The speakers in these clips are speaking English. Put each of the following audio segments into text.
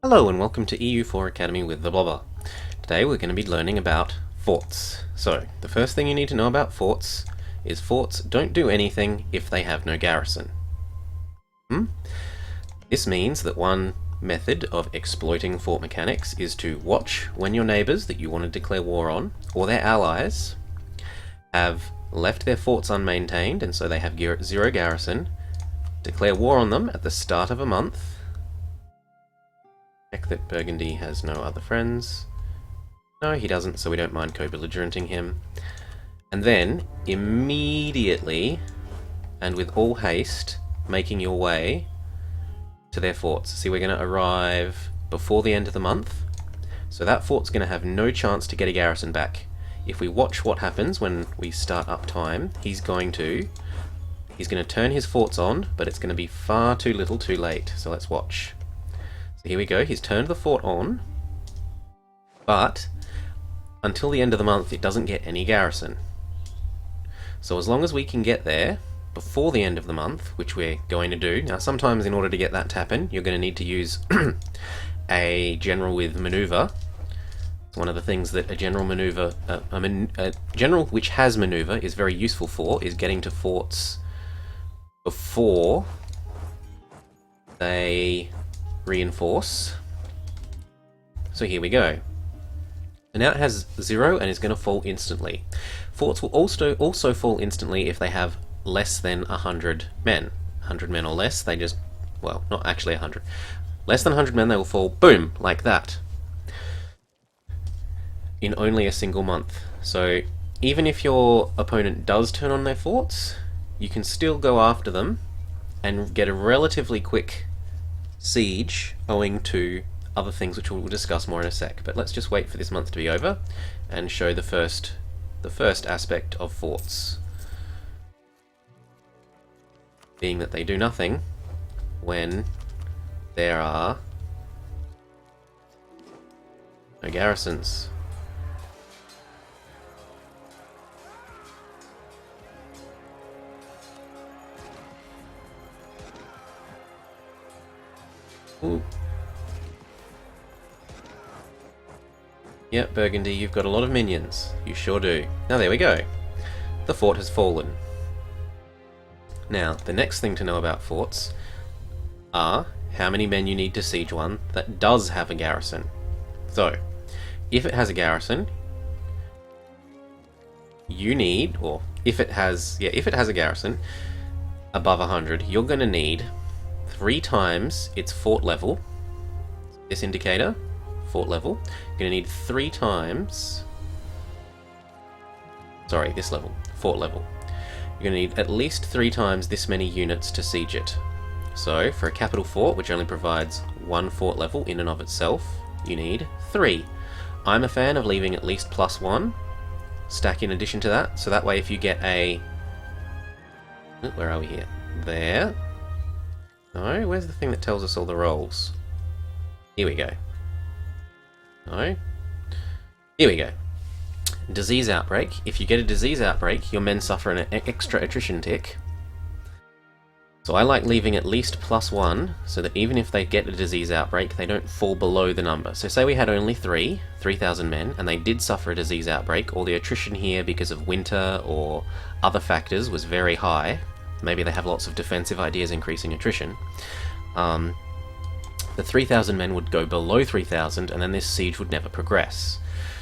Hello and welcome to EU4 Academy with the Blobber. Today we're going to be learning about forts. So, the first thing you need to know about forts is forts don't do anything if they have no garrison. This means that one method of exploiting fort mechanics is to watch when your neighbours that you want to declare war on, or their allies, have left their forts unmaintained and so they have zero garrison, declare war on them at the start of a month. Check that Burgundy has no other friends. No, he doesn't, so we don't mind co-belligerenting him. And then, immediately, and with all haste, making your way to their forts. See, we're going to arrive before the end of the month, so that fort's going to have no chance to get a garrison back. If we watch what happens when we start up time, he's going to turn his forts on, but it's going to be far too little too late, so let's watch. Here we go, he's turned the fort on, but until the end of the month it doesn't get any garrison. So as long as we can get there before the end of the month, which we're going to do, now sometimes in order to get that to happen you're going to need to use a general with maneuver. It's one of the things that a general maneuver, a general which has maneuver is very useful for, is getting to forts before they reinforce. So here we go. And now it has 0 and is going to fall instantly. Forts will also fall instantly if they have less than 100 men. 100 men or less, they just, well, not actually 100. Less than 100 men, they will fall, boom, like that. In only a single month. So even if your opponent does turn on their forts, you can still go after them and get a relatively quick siege owing to other things which we'll discuss more in a sec. But let's just wait for this month to be over and show the first aspect of forts, being that they do nothing when there are no garrisons. Ooh. Yep, Burgundy, you've got a lot of minions. You sure do. Now there we go. The fort has fallen. Now, the next thing to know about forts are how many men you need to siege one that does have a garrison. So, if it has a garrison, you need, or if it has a garrison above 100, you're going to need 3 times its fort level. This indicator, fort level. You're going to need 3 times... Sorry, this level, fort level. You're going to need at least 3 times this many units to siege it. So, for a capital fort, which only provides 1 fort level in and of itself, you need 3. I'm a fan of leaving at least +1 stack in addition to that, so that way if you get a... Where are we here? There. No, where's the thing that tells us all the rolls? Here we go. No. Here we go. Disease outbreak. If you get a disease outbreak, your men suffer an extra attrition tick. So I like leaving at least +1, so that even if they get a disease outbreak, they don't fall below the number. So say we had only 3,000 men, and they did suffer a disease outbreak, or the attrition here because of winter or other factors was very high. Maybe they have lots of defensive ideas increasing attrition. The 3,000 men would go below 3,000 and then this siege would never progress.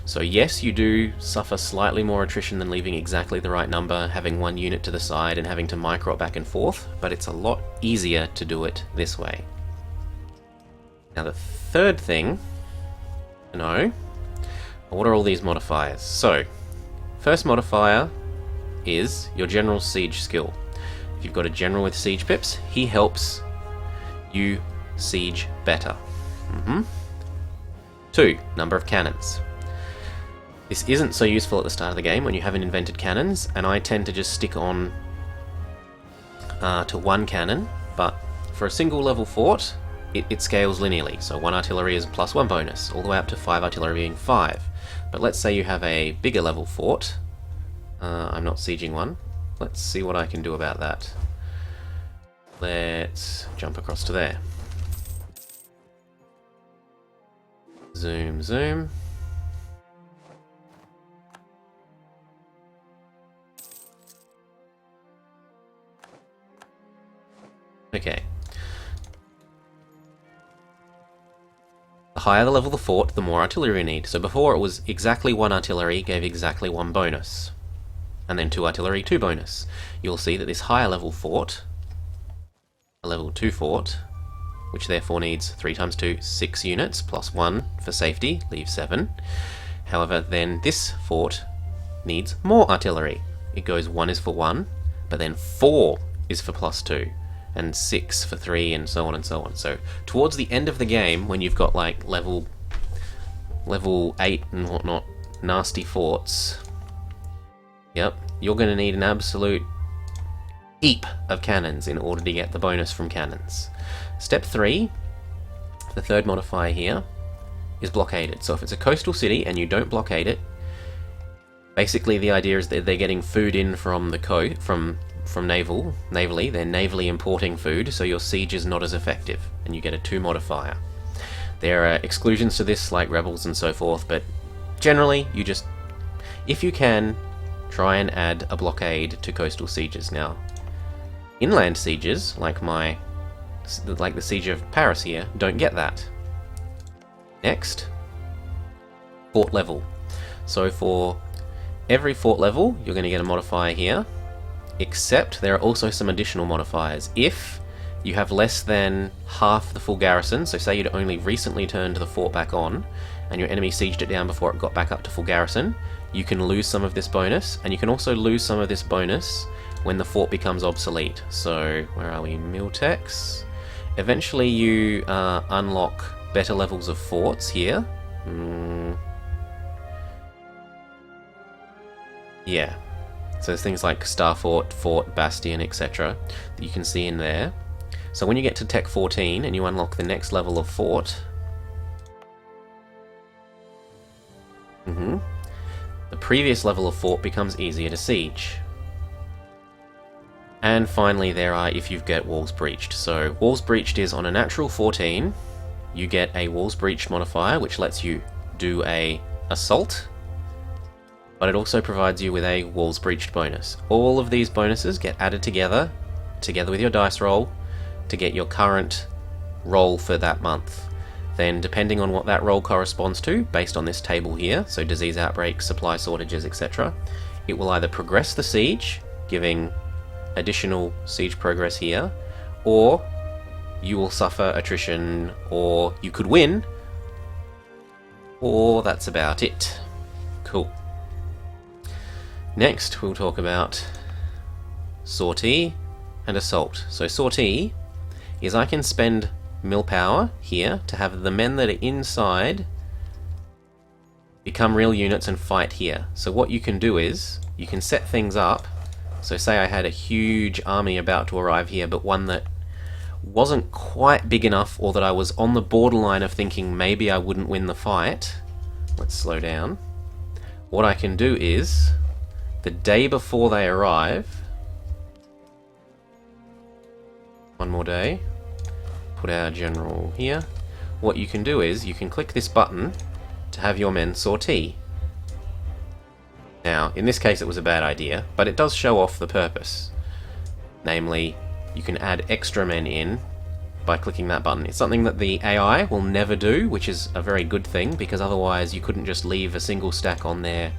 So yes, you do suffer slightly more attrition than leaving exactly the right number, having 1 unit to the side and having to micro it back and forth, but it's a lot easier to do it this way. Now the third thing to know, what are all these modifiers? So, first modifier is your general's siege skill. If you've got a general with siege pips, he helps you siege better. 2, number of cannons. This isn't so useful at the start of the game when you haven't invented cannons, and I tend to just stick on to 1 cannon, but for a single level fort, it scales linearly. So 1 artillery is +1 bonus, all the way up to 5 artillery being 5. But let's say you have a bigger level fort. I'm not sieging one. Let's see what I can do about that. Let's jump across to there. Zoom, zoom. Okay. The higher the level of the fort, the more artillery you need. So before it was exactly 1 artillery gave exactly 1 bonus. And then 2 artillery, 2 bonus. You'll see that this higher level fort, a level 2 fort, which therefore needs 3 times 2, 6 units, plus 1 for safety, leaves 7. However, then this fort needs more artillery. It goes 1 is for 1, but then 4 is for plus 2, and 6 for 3, and so on and so on. So towards the end of the game, when you've got like level 8 and whatnot, nasty forts, yep, you're going to need an absolute heap of cannons in order to get the bonus from cannons. Step 3, the third modifier here, is blockaded. So if it's a coastal city and you don't blockade it, basically the idea is that they're getting food in from the navally, they're navally importing food, so your siege is not as effective, and you get a 2 modifier. There are exclusions to this, like rebels and so forth, but generally, you just, if you can, try and add a blockade to coastal sieges. Now, inland sieges, like the siege of Paris here, don't get that. Next, fort level. So for every fort level, you're going to get a modifier here, except there are also some additional modifiers. If you have less than half the full garrison, so say you'd only recently turned the fort back on, and your enemy sieged it down before it got back up to full garrison, you can lose some of this bonus, and you can also lose some of this bonus when the fort becomes obsolete. So, where are we? Miltex. Eventually you unlock better levels of forts here. Yeah. So there's things like Star Fort, Fort, Bastion, etc. that you can see in there. So when you get to Tech 14 and you unlock the next level of fort, the previous level of fort becomes easier to siege. And finally there are if you get Walls Breached. So Walls Breached is on a natural 14, you get a Walls Breached modifier which lets you do a assault, but it also provides you with a Walls Breached bonus. All of these bonuses get added together with your dice roll, to get your current roll for that month. Then, depending on what that roll corresponds to, based on this table here, so disease outbreaks, supply shortages, etc., it will either progress the siege, giving additional siege progress here, or you will suffer attrition, or you could win, or that's about it. Cool. Next, we'll talk about sortie and assault. So sortie is I can spend mill power here to have the men that are inside become real units and fight here. So what you can do is, you can set things up. So say I had a huge army about to arrive here, but one that wasn't quite big enough, or that I was on the borderline of thinking maybe I wouldn't win the fight. Let's slow down. What I can do is, the day before they arrive, one more day, put our general here. What you can do is, you can click this button to have your men sortie. Now, in this case it was a bad idea, but it does show off the purpose. Namely, you can add extra men in by clicking that button. It's something that the AI will never do, which is a very good thing, because otherwise you couldn't just leave a single stack on there,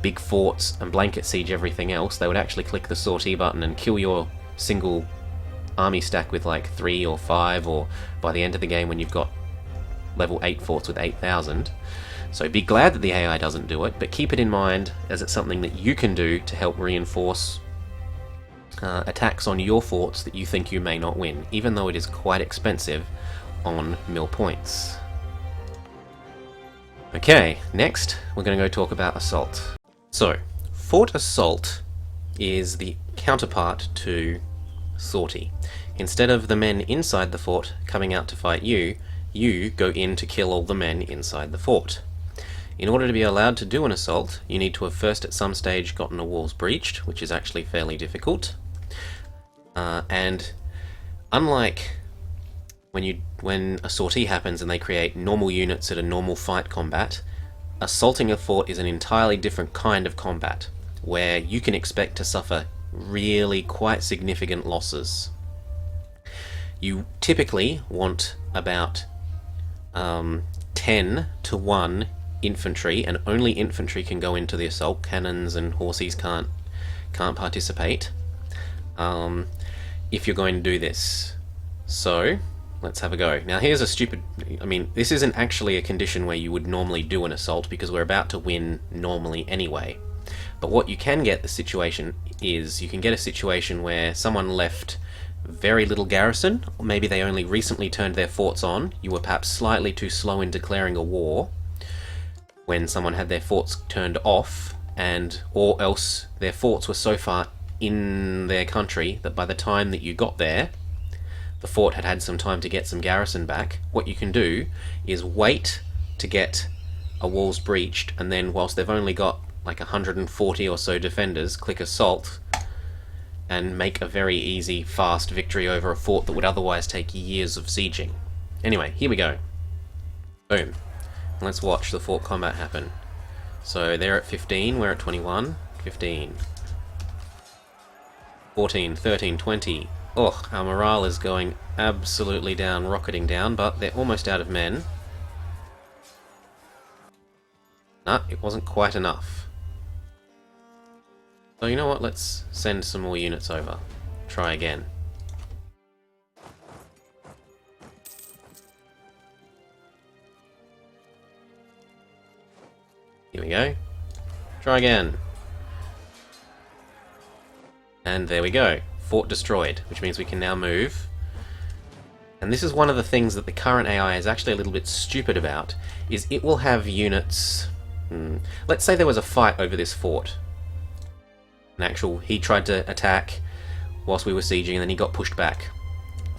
big forts, and blanket siege everything else. They would actually click the sortie button and kill your single army stack with like 3 or 5, or by the end of the game when you've got level 8 forts with 8,000. So be glad that the AI doesn't do it, but keep it in mind as it's something that you can do to help reinforce attacks on your forts that you think you may not win, even though it is quite expensive on mill points. Okay, next we're going to go talk about assault. So, fort assault is the counterpart to sortie. Instead of the men inside the fort coming out to fight you, you go in to kill all the men inside the fort. In order to be allowed to do an assault, you need to have first at some stage gotten a walls breached, which is actually fairly difficult. And unlike when a sortie happens and they create normal units at a normal fight combat, assaulting a fort is an entirely different kind of combat, where you can expect to suffer really quite significant losses. You typically want about 10 to 1 infantry, and only infantry can go into the assault. Cannons and horses can't participate if you're going to do this. So let's have a go. Now here's a stupid... I mean, this isn't actually a condition where you would normally do an assault, because we're about to win normally anyway. But what you can get the situation is, you can get a situation where someone left very little garrison, or maybe they only recently turned their forts on. You were perhaps slightly too slow in declaring a war when someone had their forts turned off, or else their forts were so far in their country that by the time that you got there, the fort had had some time to get some garrison back. What you can do is wait to get a walls breached, and then whilst they've only got like 140 or so defenders, click assault and make a very easy, fast victory over a fort that would otherwise take years of sieging. Anyway, here we go. Boom. Let's watch the fort combat happen. So they're at 15, we're at 21. 15. 14, 13, 20. Ugh, our morale is going absolutely down, rocketing down, but they're almost out of men. Nah, it wasn't quite enough. So you know what, let's send some more units over. Try again. Here we go. Try again. And there we go. Fort destroyed, which means we can now move. And this is one of the things that the current AI is actually a little bit stupid about, is it will have units... Let's say there was a fight over this fort. He tried to attack whilst we were sieging, and then he got pushed back.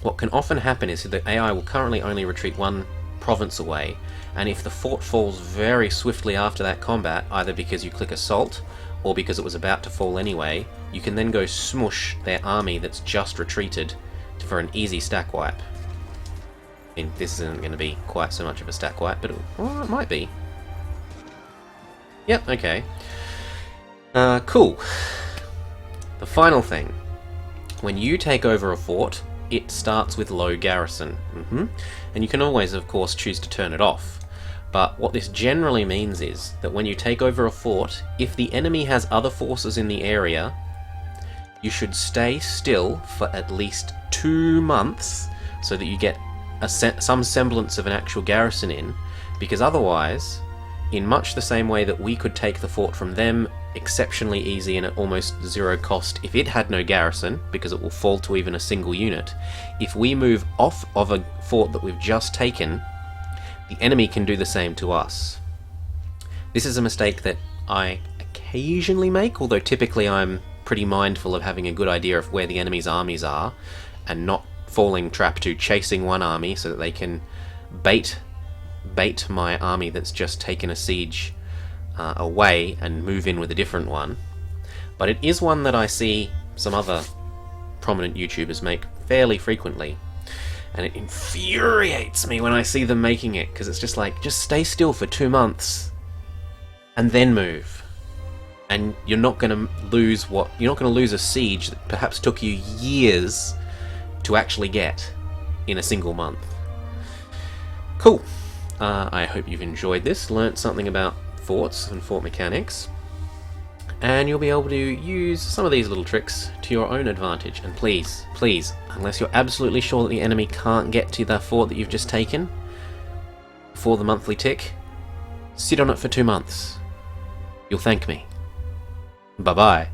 What can often happen is that the AI will currently only retreat one province away, and if the fort falls very swiftly after that combat, either because you click assault or because it was about to fall anyway, you can then go smush their army that's just retreated for an easy stack wipe. I mean, this isn't going to be quite so much of a stack wipe, but it might be. Yep, okay. Cool. The final thing. When you take over a fort, it starts with low garrison. And you can always, of course, choose to turn it off. But what this generally means is that when you take over a fort, if the enemy has other forces in the area, you should stay still for at least 2 months so that you get some semblance of an actual garrison in, because otherwise, in much the same way that we could take the fort from them exceptionally easy and at almost zero cost if it had no garrison, because it will fall to even a single unit, if we move off of a fort that we've just taken, the enemy can do the same to us. This is a mistake that I occasionally make, although typically I'm pretty mindful of having a good idea of where the enemy's armies are and not falling trap to chasing one army so that they can bait my army that's just taken a siege away and move in with a different one. But it is one that I see some other prominent YouTubers make fairly frequently, and it infuriates me when I see them making it, because it's just like, just stay still for 2 months and then move, and you're not going to lose a siege that perhaps took you years to actually get in a single month. Cool. I hope you've enjoyed this, learnt something about forts and fort mechanics, and you'll be able to use some of these little tricks to your own advantage. And please, unless you're absolutely sure that the enemy can't get to the fort that you've just taken before the monthly tick, sit on it for 2 months. You'll thank me. Bye-bye.